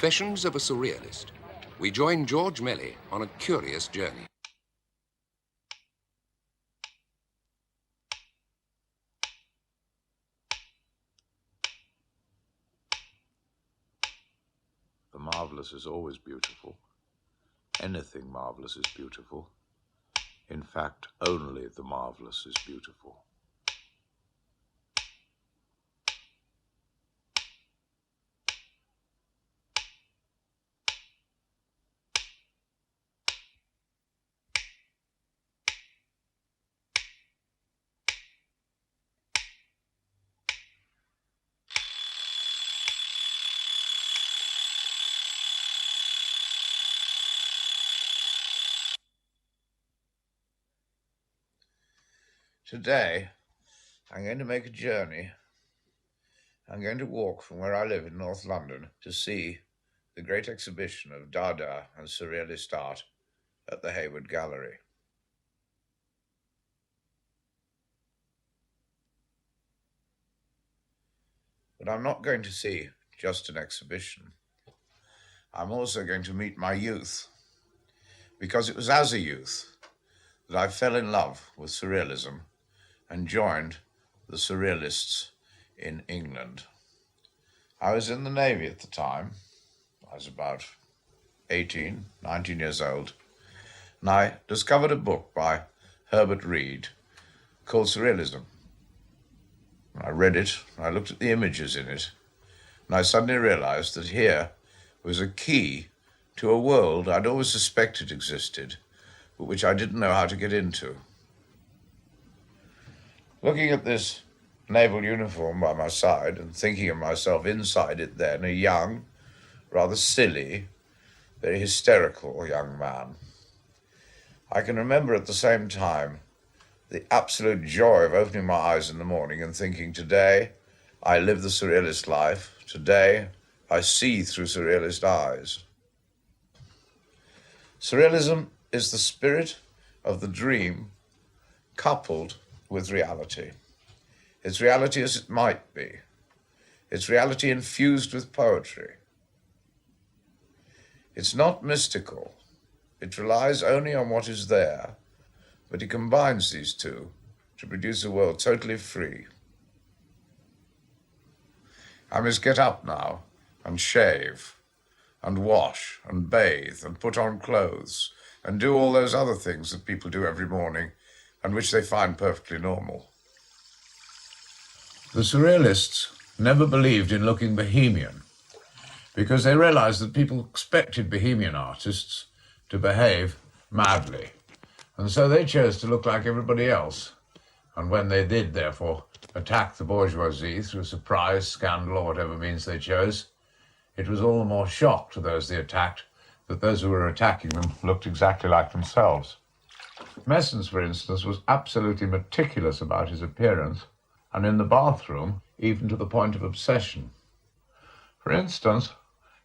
Confessions of a Surrealist, we join George Melly on a curious journey. The marvelous is always beautiful. Anything marvelous is beautiful. In fact, only the marvelous is beautiful. Today, I'm going to make a journey. I'm going to walk from where I live in North London to see the great exhibition of Dada and Surrealist art at the Hayward Gallery. But I'm not going to see just an exhibition. I'm also going to meet my youth, because it was as a youth that I fell in love with surrealism and joined the Surrealists in England. I was in the Navy at the time. I was about 18, 19 years old, and I discovered a book by Herbert Reed called Surrealism. I read it, and I looked at the images in it, and I suddenly realized that here was a key to a world I'd always suspected existed, but which I didn't know how to get into. Looking at this naval uniform by my side and thinking of myself inside it then, a young, rather silly, very hysterical young man, I can remember at the same time the absolute joy of opening my eyes in the morning and thinking, today I live the surrealist life, today I see through surrealist eyes. Surrealism is the spirit of the dream coupled with reality. It's reality as it might be. It's reality infused with poetry. It's not mystical. It relies only on what is there, but it combines these two to produce a world totally free. I must get up now and shave and wash and bathe and put on clothes and do all those other things that people do every morning and which they find perfectly normal. The Surrealists never believed in looking bohemian because they realized that people expected bohemian artists to behave madly. And so they chose to look like everybody else. And when they did, therefore, attack the bourgeoisie through surprise, scandal, or whatever means they chose, it was all the more shock to those they attacked that those who were attacking them looked exactly like themselves. Mesens, for instance, was absolutely meticulous about his appearance, and in the bathroom, even to the point of obsession. For instance,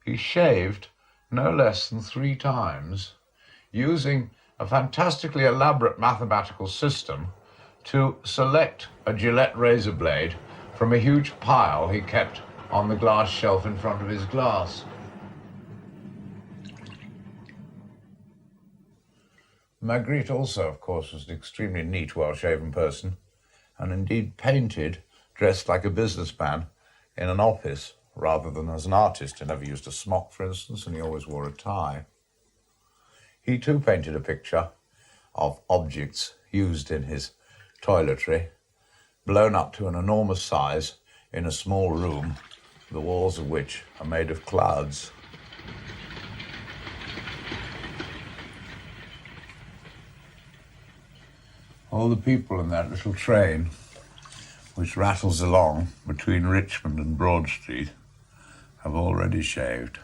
he shaved no less than 3 times, using a fantastically elaborate mathematical system to select a Gillette razor blade from a huge pile he kept on the glass shelf in front of his glass. Magritte also, of course, was an extremely neat, well-shaven person, and indeed painted, dressed like a businessman, in an office rather than as an artist. He never used a smock, for instance, and he always wore a tie. He too painted a picture of objects used in his toiletry, blown up to an enormous size in a small room, the walls of which are made of clouds. All the people in that little train, which rattles along between Richmond and Broad Street, have already shaved.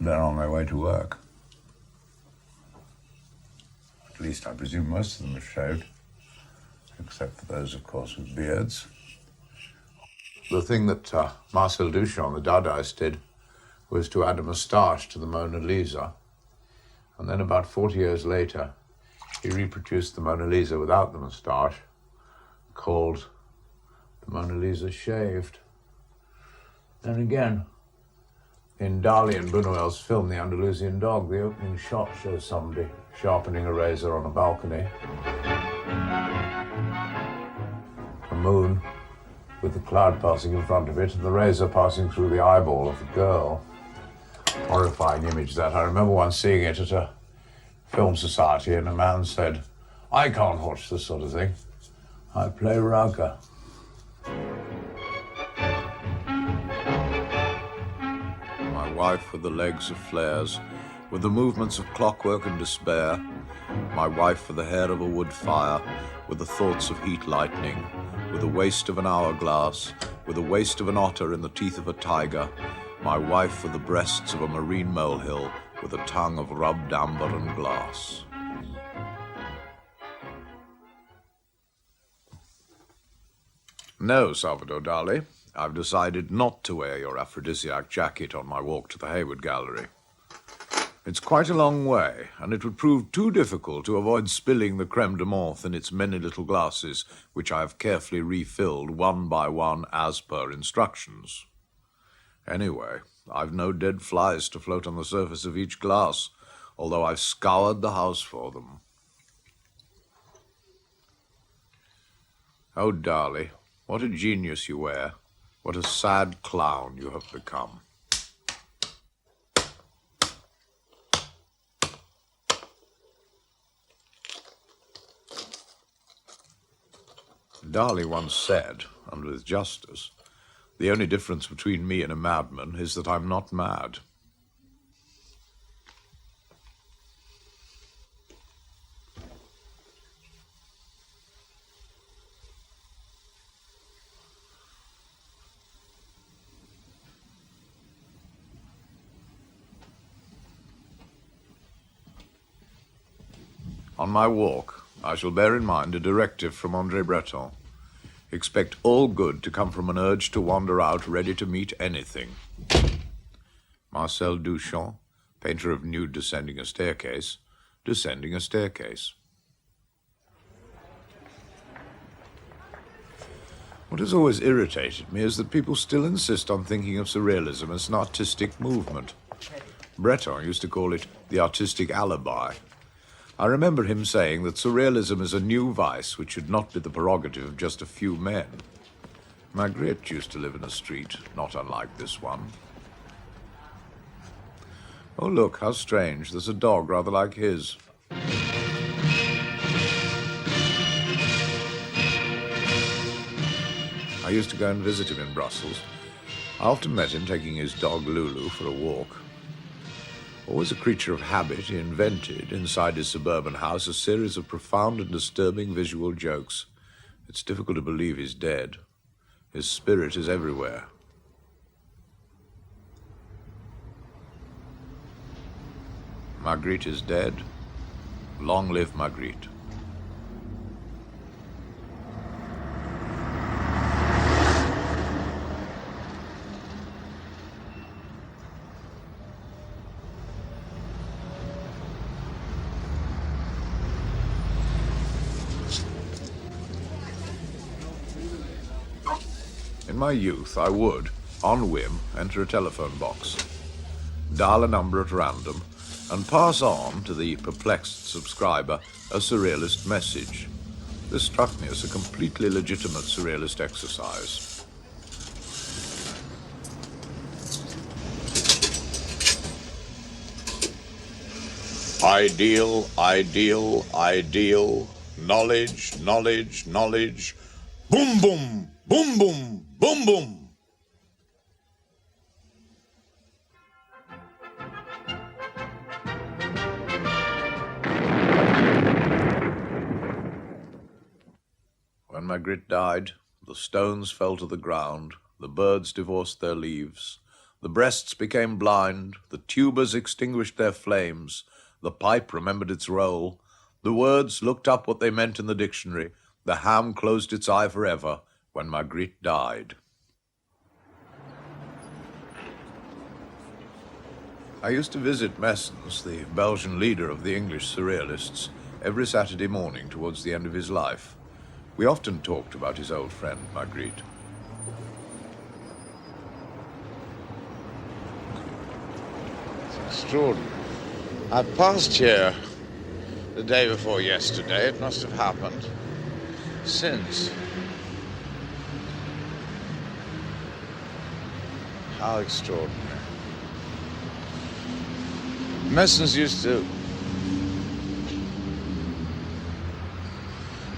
They're on their way to work. At least I presume most of them have shaved, except for those, of course, with beards. The thing that Marcel Duchamp, the Dadaist, did was to add a moustache to the Mona Lisa, and then about 40 years later, he reproduced the Mona Lisa without the moustache, called the Mona Lisa Shaved. And again, in Dalí and Buñuel's film, The Andalusian Dog, the opening shot shows somebody sharpening a razor on a balcony. A moon with the cloud passing in front of it and the razor passing through the eyeball of the girl. Horrifying image that. I remember once seeing it at a film society and a man said, "I can't watch this sort of thing. I play raga." My wife with the legs of flares, with the movements of clockwork and despair. My wife with the hair of a wood fire, with the thoughts of heat lightning, with the waist of an hourglass, with the waist of an otter in the teeth of a tiger. My wife with the breasts of a marine molehill, with a tongue of rubbed amber and glass. No, Salvador Dalí, I've decided not to wear your aphrodisiac jacket on my walk to the Hayward Gallery. It's quite a long way, and it would prove too difficult to avoid spilling the creme de menthe in its many little glasses, which I have carefully refilled one by one as per instructions. Anyway, I've no dead flies to float on the surface of each glass, although I've scoured the house for them. Oh, Dalí, what a genius you were. What a sad clown you have become. Dalí once said, and with justice, the only difference between me and a madman is that I'm not mad. On my walk, I shall bear in mind a directive from André Breton. Expect all good to come from an urge to wander out ready to meet anything. Marcel Duchamp, painter of nude descending a staircase, descending a staircase. What has always irritated me is that people still insist on thinking of surrealism as an artistic movement. Breton used to call it the artistic alibi. I remember him saying that surrealism is a new vice which should not be the prerogative of just a few men. Magritte used to live in a street not unlike this one. Oh, look, how strange. There's a dog rather like his. I used to go and visit him in Brussels. I often met him taking his dog Lulu for a walk. Always a creature of habit, he invented, inside his suburban house, a series of profound and disturbing visual jokes. It's difficult to believe he's dead. His spirit is everywhere. Magritte is dead. Long live Magritte. In my youth, I would, on whim, enter a telephone box, dial a number at random, and pass on to the perplexed subscriber a surrealist message. This struck me as a completely legitimate surrealist exercise. Ideal, ideal, ideal, knowledge, knowledge, knowledge, boom, boom, boom, boom, boom, boom. When Magritte died, the stones fell to the ground, the birds divorced their leaves, the breasts became blind, the tubers extinguished their flames, the pipe remembered its role, the words looked up what they meant in the dictionary, the ham closed its eye forever when Magritte died. I used to visit Mesens, the Belgian leader of the English Surrealists, every Saturday morning towards the end of his life. We often talked about his old friend, Magritte. Extraordinary. I passed here the day before yesterday. It must have happened since. How extraordinary. Mesens used to...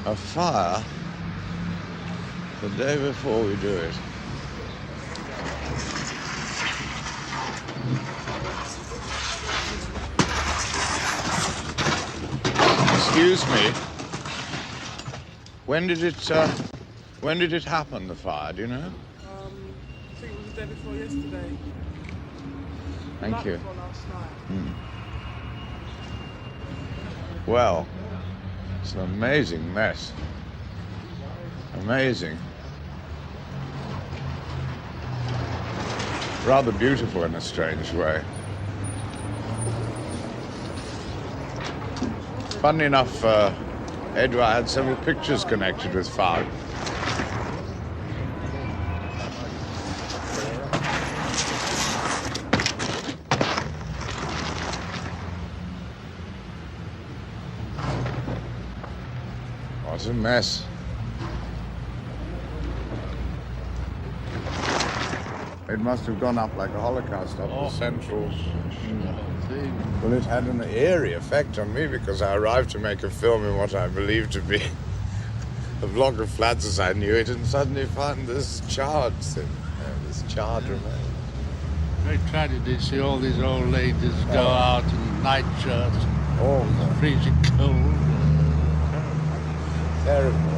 a fire the day before we do it. Excuse me. When did it happen, the fire, do you know? I think it was the day before yesterday. Thank you. Before last night. Well, it's an amazing mess. Amazing. Rather beautiful in a strange way. Funny enough, Edward had several pictures connected with fire. What a mess. It must have gone up like a Holocaust up the central. Well, it had an eerie effect on me because I arrived to make a film in what I believed to be a block of flats as I knew it, and suddenly found this charred thing, this charred remains. Very tragedy to see all these old ladies go out in nightshirts, freezing cold. Terrible.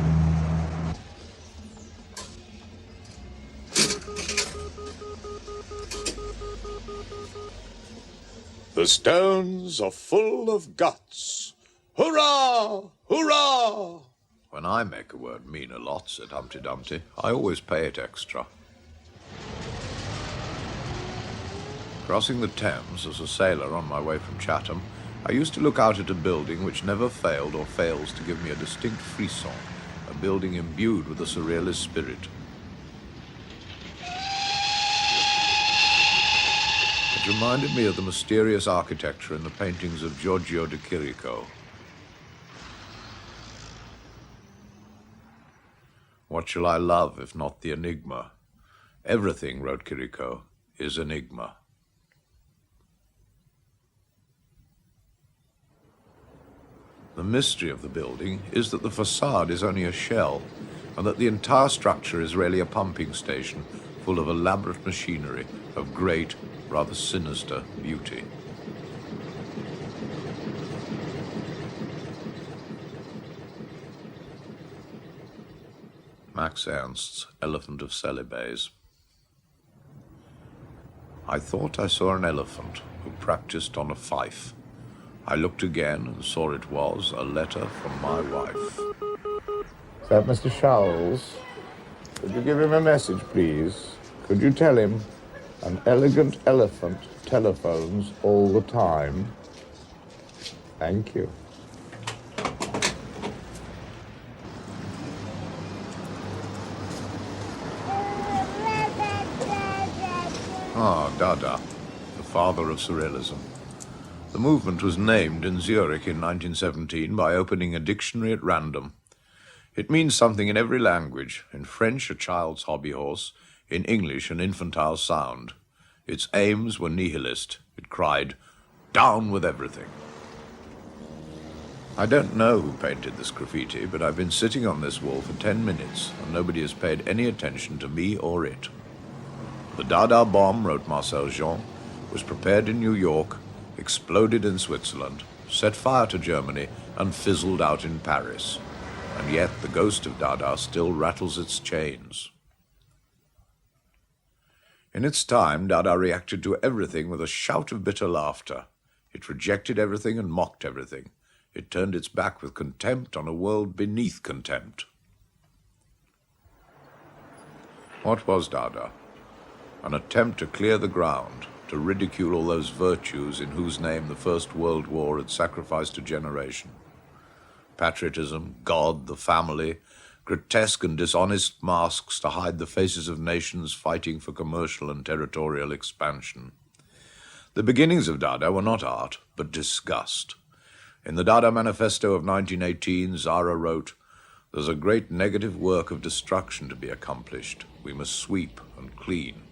The stones are full of guts. Hurrah! Hurrah! When I make a word mean a lot, said Humpty Dumpty, I always pay it extra. Crossing the Thames as a sailor on my way from Chatham, I used to look out at a building which never failed or fails to give me a distinct frisson, a building imbued with the surrealist spirit. It reminded me of the mysterious architecture in the paintings of Giorgio de Chirico. What shall I love if not the enigma? Everything, wrote Chirico, is enigma. The mystery of the building is that the facade is only a shell, and that the entire structure is really a pumping station full of elaborate machinery of great, rather sinister beauty. Max Ernst's Elephant of Celebes. I thought I saw an elephant who practiced on a fife. I looked again and saw it was a letter from my wife. Is that Mr. Charles? Could you give him a message, please? Could you tell him an elegant elephant telephones all the time? Thank you. Ah, Dada, the father of Surrealism. The movement was named in Zurich in 1917 by opening a dictionary at random. It means something in every language. In French, a child's hobby horse. In English, an infantile sound. Its aims were nihilist. It cried, "Down with everything." I don't know who painted this graffiti, but I've been sitting on this wall for 10 minutes, and nobody has paid any attention to me or it. The Dada bomb, wrote Marcel Jean, was prepared in New York, exploded in Switzerland, set fire to Germany, and fizzled out in Paris. And yet the ghost of Dada still rattles its chains. In its time, Dada reacted to everything with a shout of bitter laughter. It rejected everything and mocked everything. It turned its back with contempt on a world beneath contempt. What was Dada? An attempt to clear the ground, to ridicule all those virtues in whose name the First World War had sacrificed a generation. Patriotism, God, the family, grotesque and dishonest masks to hide the faces of nations fighting for commercial and territorial expansion. The beginnings of Dada were not art, but disgust. In the Dada Manifesto of 1918, Zara wrote, "There's a great negative work of destruction to be accomplished. We must sweep and clean."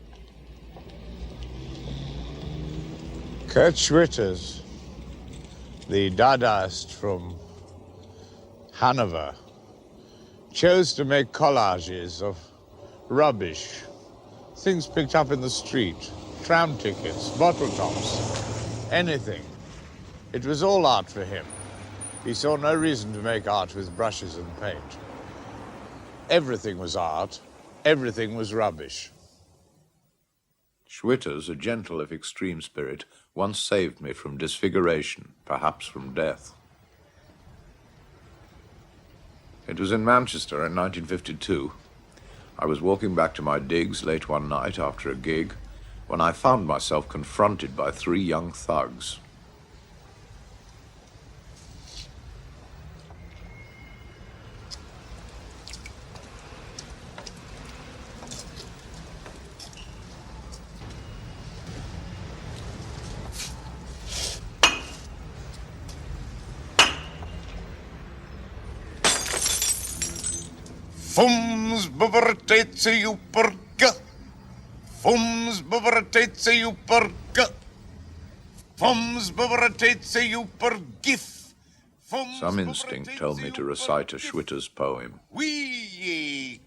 Kurt Schwitters, the Dadaist from Hanover, chose to make collages of rubbish, things picked up in the street, tram tickets, bottle tops, anything. It was all art for him. He saw no reason to make art with brushes and paint. Everything was art, everything was rubbish. Schwitters, a gentle if extreme spirit, once saved me from disfiguration, perhaps from death. It was in Manchester in 1952. I was walking back to my digs late one night after a gig when I found myself confronted by 3 young thugs. Fums bevertetse uperke. Fums bevertetse uperke. Fums bevertetse upergif. Some instinct told me to recite a Schwitters poem. Wee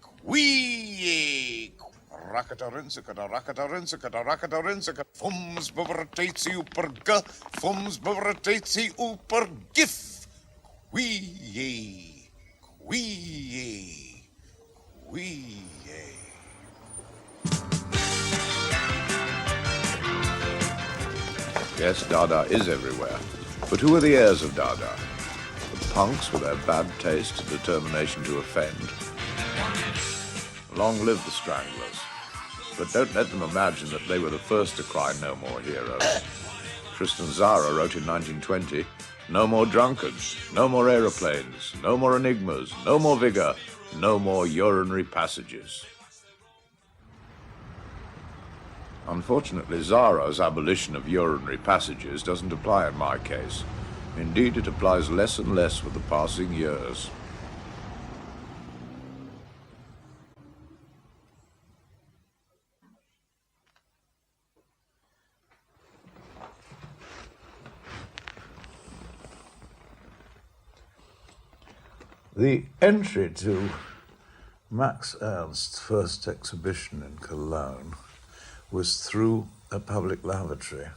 Rakatarinsicata, rakatarinsicata, rakatarinsicata. Fums bevertetse uperke. Fums bevertetse upergif. Wee. Yes, Dada is everywhere. But who are the heirs of Dada? The punks with their bad taste and determination to offend. Long live the Stranglers. But don't let them imagine that they were the first to cry no more heroes. Tristan Tzara wrote in 1920, "No more drunkards, no more aeroplanes, no more enigmas, no more vigor, no more urinary passages." Unfortunately, Zara's abolition of urinary passages doesn't apply in my case. Indeed, it applies less and less with the passing years. The entry to Max Ernst's first exhibition in Cologne was through a public lavatory.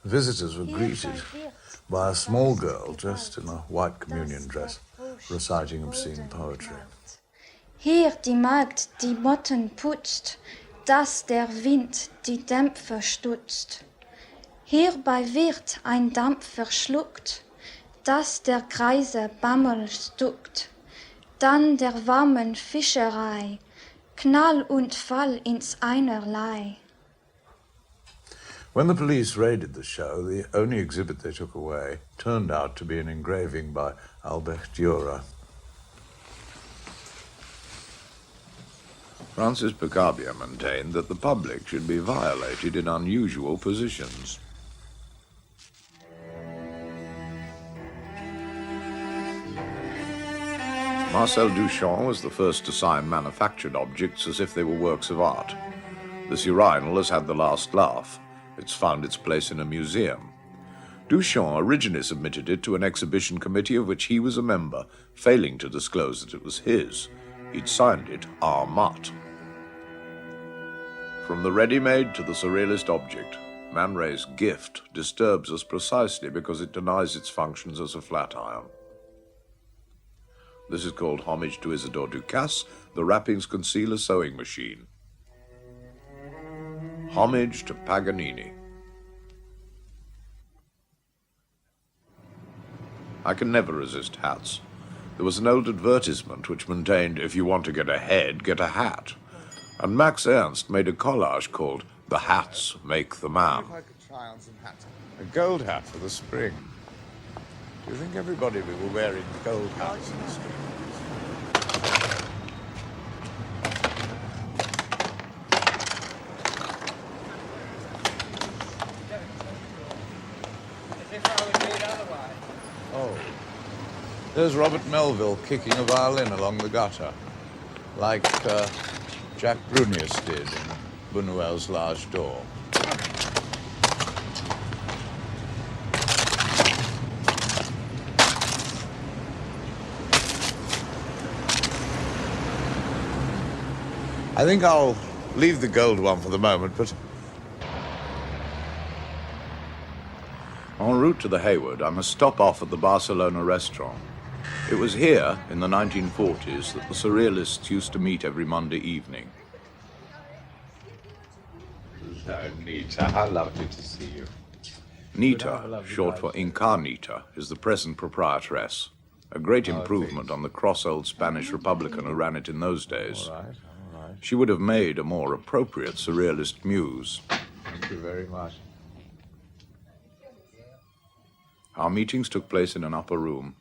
Visitors were greeted by a small girl dressed in a white communion dress, reciting obscene poetry. Hier die Magd die Motten putzt, dass der Wind die Dämpfer stutzt. Hierbei wird ein Dampf verschluckt, dass der Kreise Bammel stuckt. Dann der warmen Fischerei, Knall und Fall ins Einerlei. When the police raided the show, the only exhibit they took away turned out to be an engraving by Albert Dürer. Francis Picabia maintained that the public should be violated in unusual positions. Marcel Duchamp was the first to sign manufactured objects as if they were works of art. This urinal has had the last laugh. It's found its place in a museum. Duchamp originally submitted it to an exhibition committee of which he was a member, failing to disclose that it was his. He'd signed it R. Mutt. From the ready-made to the surrealist object, Man Ray's gift disturbs us precisely because it denies its functions as a flat iron. This is called Homage to Isidore Ducasse. The wrappings conceal a sewing machine. Homage to Paganini. I can never resist hats. There was an old advertisement which maintained, if you want to get ahead, get a hat. And Max Ernst made a collage called The Hats Make the Man. If I could try on some hats. A gold hat for the spring. Do you think everybody will be wearing gold hats in the street? There's Robert Melville kicking a violin along the gutter, like Jack Brunius did in Buñuel's Large Door. I think I'll leave the gold one for the moment, but... En route to the Hayward, I must stop off at the Barcelona restaurant. It was here, in the 1940s, that the Surrealists used to meet every Monday evening. Nita, how lovely to see you. Nita, short for Incarnita, is the present proprietress. A great improvement on the cross old Spanish Republican who ran it in those days. All right. She would have made a more appropriate Surrealist muse. Thank you very much. Our meetings took place in an upper room.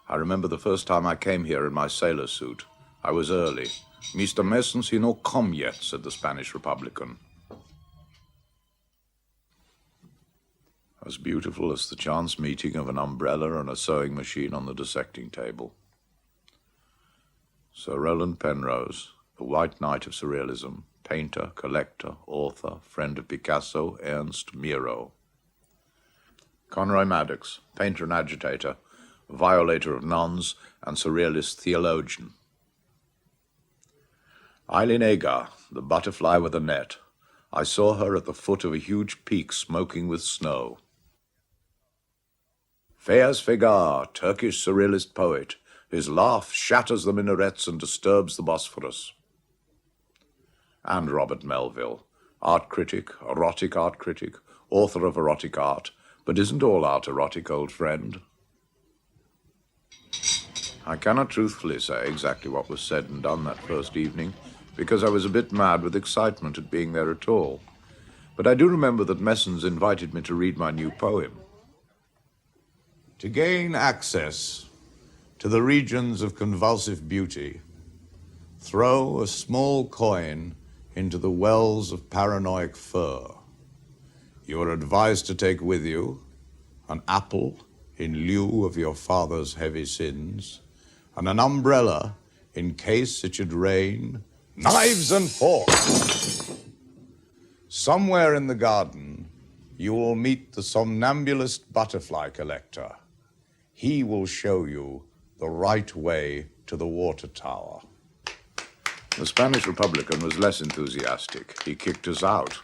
I remember the first time I came here in my sailor suit. I was early. Mr. Mesens, he no come yet, said the Spanish Republican. As beautiful as the chance meeting of an umbrella and a sewing machine on the dissecting table. Sir Roland Penrose, the white knight of Surrealism, painter, collector, author, friend of Picasso, Ernst, Miro. Conroy Maddox, painter and agitator, violator of nuns, and Surrealist theologian. Eileen Agar, the butterfly with a net. I saw her at the foot of a huge peak smoking with snow. Feaz Fegar, Turkish Surrealist poet. His laugh shatters the minarets and disturbs the Bosphorus. And Robert Melville, art critic, erotic art critic, author of erotic art, but isn't all art erotic, old friend? I cannot truthfully say exactly what was said and done that first evening, because I was a bit mad with excitement at being there at all. But I do remember that Mesens invited me to read my new poem. To gain access to the regions of convulsive beauty, throw a small coin into the wells of paranoid fur. You are advised to take with you an apple in lieu of your father's heavy sins, and an umbrella in case it should rain knives and forks. Somewhere in the garden, you will meet the somnambulist butterfly collector. He will show you the right way to the water tower. The Spanish Republican was less enthusiastic. He kicked us out.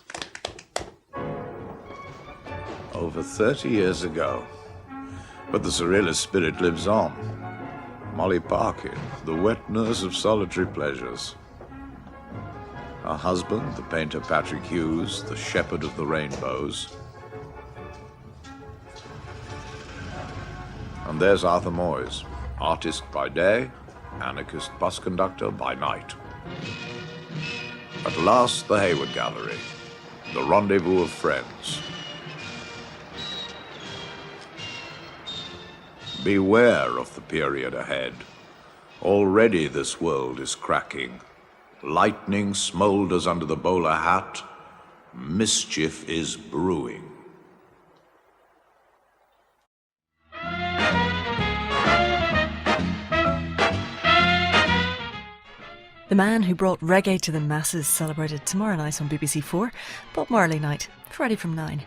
Over 30 years ago. But the Surrealist spirit lives on. Molly Parkin, the wet nurse of solitary pleasures. Her husband, the painter Patrick Hughes, the shepherd of the rainbows. And there's Arthur Moyes, artist by day, anarchist bus conductor by night. At last, the Hayward Gallery, the rendezvous of friends. Beware of the period ahead. Already this world is cracking. Lightning smolders under the bowler hat. Mischief is brewing. The man who brought reggae to the masses celebrated tomorrow night on BBC4, Bob Marley night, Friday from 9.